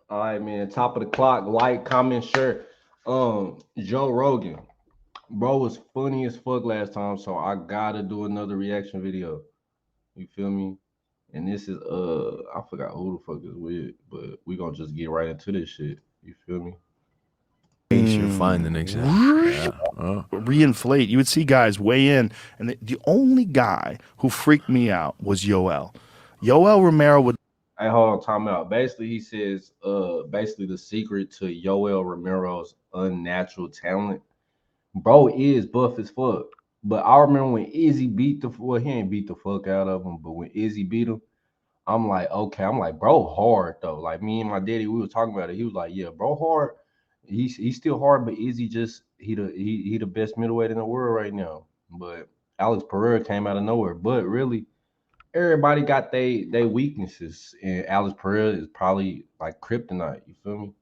All right, man. Top of the clock. Like, comment, share. Joe Rogan, bro, was funny as fuck last time, so I gotta do another reaction video. You feel me? And this is I forgot who the fuck is with, but we gonna just get right into this shit. You feel me? Face you're fine the next day. Yeah. Reinflate. You would see guys weigh in, and the only guy who freaked me out was Yoel. Yoel Romero would. Hey, hold on, time out. Basically, he says, basically the secret to Yoel Romero's unnatural talent, bro, is buff as fuck. But I remember when Izzy beat the, well, he ain't beat the fuck out of him, but when Izzy beat him, I'm like, okay, I'm like, bro, hard though. Like me and my daddy, we were talking about it. He was like, yeah, bro, hard. He's still hard, but Izzy just he the best middleweight in the world right now. But Alex Pereira came out of nowhere. But really, everybody got they weaknesses, and Alex Pereira is probably like kryptonite. You feel me?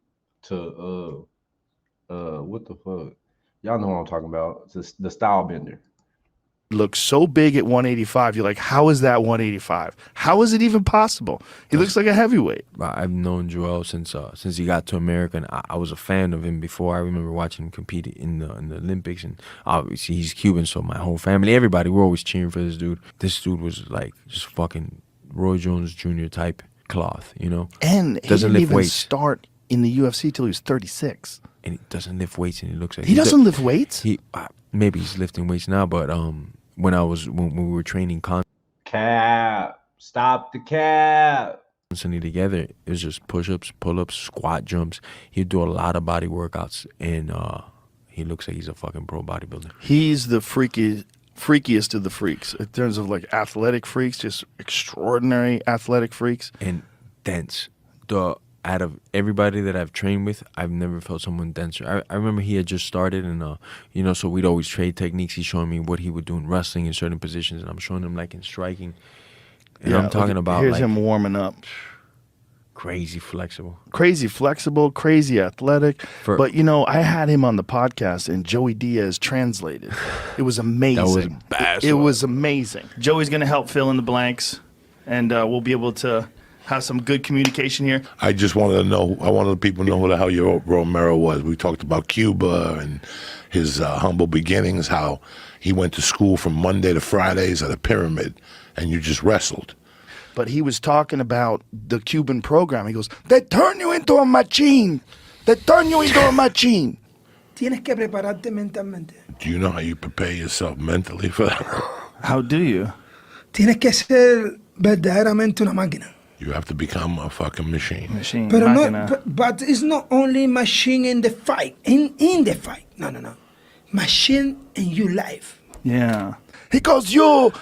To what the fuck? Y'all know what I'm talking about. It's the style bender. Looks so big at 185. You're like, how is that 185? How is it even possible? He looks like a heavyweight. I've known Joel since he got to America, and I was a fan of him before. I remember watching him compete in the Olympics, and obviously he's Cuban, so my whole family, everybody, we're always cheering for this dude. This dude was like just fucking Roy Jones Jr. type cloth, you know? And he doesn't didn't lift even weights. start in the UFC till he was 36. And he doesn't lift weights, and he looks like He doesn't lift weights? He maybe he's lifting weights now, but when we were training Cap, stop the cap. constantly together, it was just push-ups, pull-ups, squat jumps. He'd do a lot of body workouts, and he looks like he's a fucking pro bodybuilder. He's the freakiest of the freaks in terms of like athletic freaks, just extraordinary athletic freaks. And dense. Out of everybody that I've trained with, I've never felt someone denser. I remember he had just started, and so we'd always trade techniques. He's showing me what he would do in wrestling in certain positions, and I'm showing him like in striking. And I'm talking about here's like him warming up. crazy flexible. Crazy flexible, crazy athletic. But I had him on the podcast, and Joey Diaz translated. It was amazing. That was bad. It was amazing. Joey's going to help fill in the blanks, and we'll be able to have some good communication here. I just wanted to know, I wanted people to know who the hell your Romero was. We talked about Cuba and his humble beginnings, how he went to school from Monday to Fridays at a pyramid, and you just wrestled. But he was talking about the Cuban program. He goes, they turn you into a machine. They turn you into a machine. Tienes que prepararte mentalmente. Do you know how you prepare yourself mentally for that? How do you? Tienes que ser verdaderamente una máquina. You have to become a fucking machine. Pero no, but it's not only machine in the fight, in the fight. No. Machine in your life. Yeah. He goes, you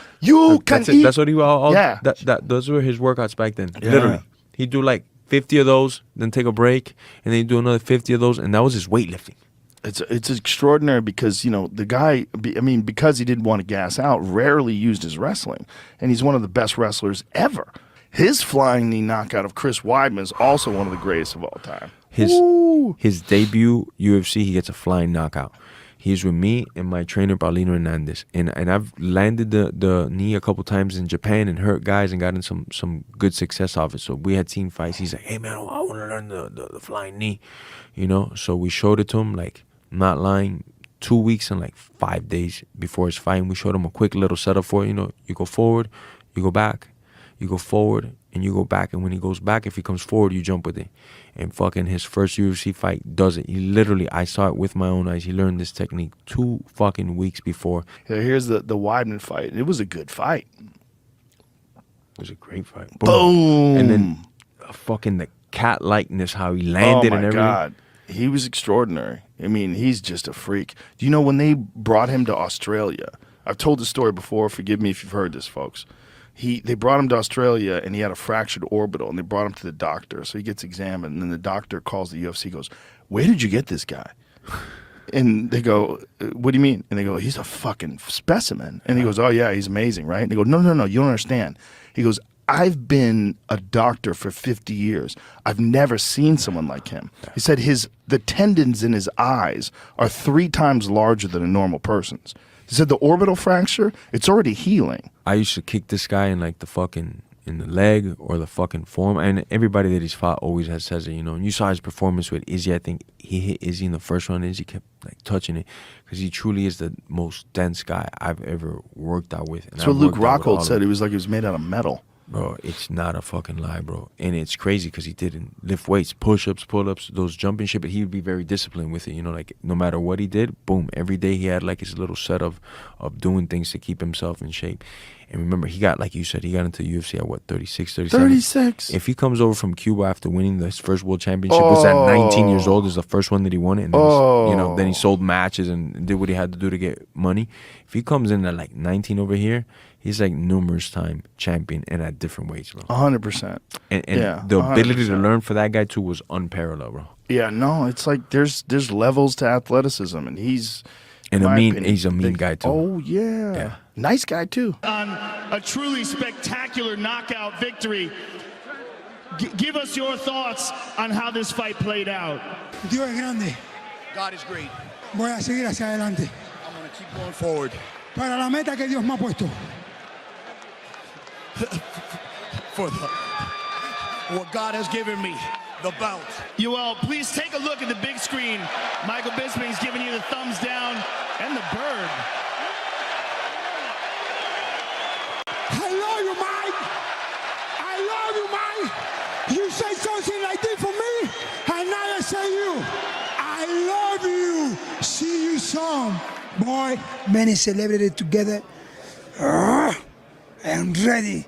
can eat. That's what he Yeah. Those were his workouts back then. Yeah. Literally. He'd do like 50 of those, then take a break, and then he'd do another 50 of those, and that was his weightlifting. It's extraordinary because, the guy, because he didn't want to gas out, rarely used his wrestling. And he's one of the best wrestlers ever. His flying knee knockout of Chris Weidman is also one of the greatest of all time. His debut UFC, he gets a flying knockout. He's with me and my trainer, Paulino Hernandez. And I've landed the knee a couple times in Japan and hurt guys and gotten some good success off it. So we had team fights. He's like, hey, man, I want to learn the flying knee. So we showed it to him, like, I'm not lying, 2 weeks and like 5 days before his fight. And we showed him a quick little setup for it. You go forward, you go back. You go forward and you go back, and when he goes back, if he comes forward, you jump with it. And fucking his first UFC fight does it. He literally, I saw it with my own eyes. He learned this technique 2 fucking weeks before. Here's the Weidman fight. It was a good fight. It was a great fight. Boom. And then fucking the cat likeness, how he landed and everything. God. He was extraordinary. He's just a freak. Do you know when they brought him to Australia? I've told this story before. Forgive me if you've heard this, folks. They brought him to Australia, and he had a fractured orbital, and they brought him to the doctor. So he gets examined, and then the doctor calls the UFC, goes, where did you get this guy? And they go, what do you mean? And they go, he's a fucking specimen. And he goes, oh, yeah, he's amazing, right? And they go, no, you don't understand. He goes, I've been a doctor for 50 years. I've never seen someone like him. He said the tendons in his eyes are 3 times larger than a normal person's. He said the orbital fracture, it's already healing. I used to kick this guy in like the fucking in the leg or the fucking form. And everybody that he's fought always has says it, you know. And you saw his performance with Izzy. I think he hit Izzy in the first round. Izzy kept like touching it because he truly is the most dense guy I've ever worked out with. And That's what Luke worked out with all Rockhold of said. them. He was like he was made out of metal. Bro, it's not a fucking lie, bro. And it's crazy because he didn't lift weights, push-ups, pull-ups, those jumping shit, but he would be very disciplined with it, you know, like no matter what he did, boom, every day he had like his little set of doing things to keep himself in shape. And remember, he got, like you said, he got into UFC at what, 36, 37? 36. If he comes over from Cuba after winning his first world championship, was at 19 years old, is the first one that he won it, and then you know, then he sold matches and did what he had to do to get money. If he comes in at like 19 over here, he's like numerous time champion and at different weights, bro. 100%. And yeah, the ability to 100%. learn for that guy too was unparalleled, bro. Yeah, no, it's like there's levels to athleticism, and he's And in my opinion, he's a mean guy too. Oh yeah, nice guy too. On a truly spectacular knockout victory, give us your thoughts on how this fight played out. Dios es grande. God is great. Voy a seguir hacia adelante. I'm going to keep going forward. Para la meta que Dios me ha puesto. For what God has given me, the belt. Yoel, please take a look at the big screen. Michael Bisping's giving you the thumbs down and the bird. I love you, Mike. I love you, Mike. You say something like this for me, and now I say you. I love you. See you soon, boy. Many celebrated together. I am ready.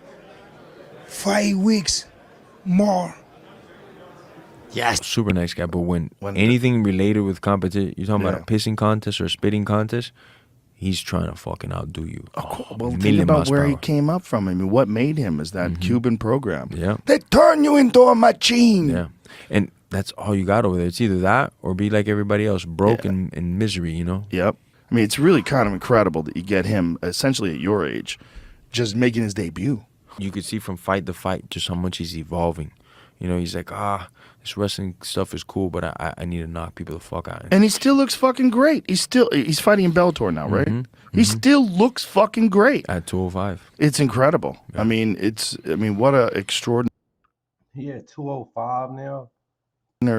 5 weeks more. Yes. Super nice guy, but when When anything related with competition, you're talking about a Yeah. pissing contest or a spitting contest, he's trying to fucking outdo you. Well, think Million about miles where per he hour. came up from. I mean, what made him is that Cuban program. Yeah. They turn you into a machine. Yeah. And that's all you got over there. It's either that or be like everybody else, broke and in misery, you know? Yep. I mean, it's really kind of incredible that you get him essentially at your age, just making his debut. You could see from fight to fight just how much he's evolving. You know, he's like, this wrestling stuff is cool, but I need to knock people the fuck out. And he still looks fucking great. He's fighting in Bellator now, right? He still looks fucking great. At 205. It's incredible. Yeah. I mean, what a extraordinary He at 205 now.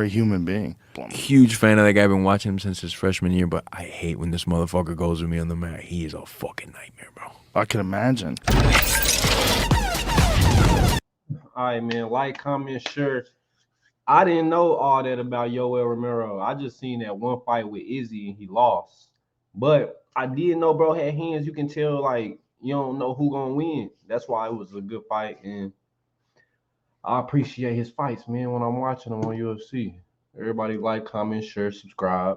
human being. Huge fan of that guy. Been watching him since his freshman year, but I hate when this motherfucker goes with me on the mat. He is a fucking nightmare, bro. I can imagine. All right, man. Like, comment, share. I didn't know all that about Yoel Romero. I just seen that one fight with Izzy and he lost. But I did know bro had hands. You can tell, like, you don't know who gonna win. That's why it was a good fight. And I appreciate his fights, man, when I'm watching them on UFC. Everybody like, comment, share, subscribe.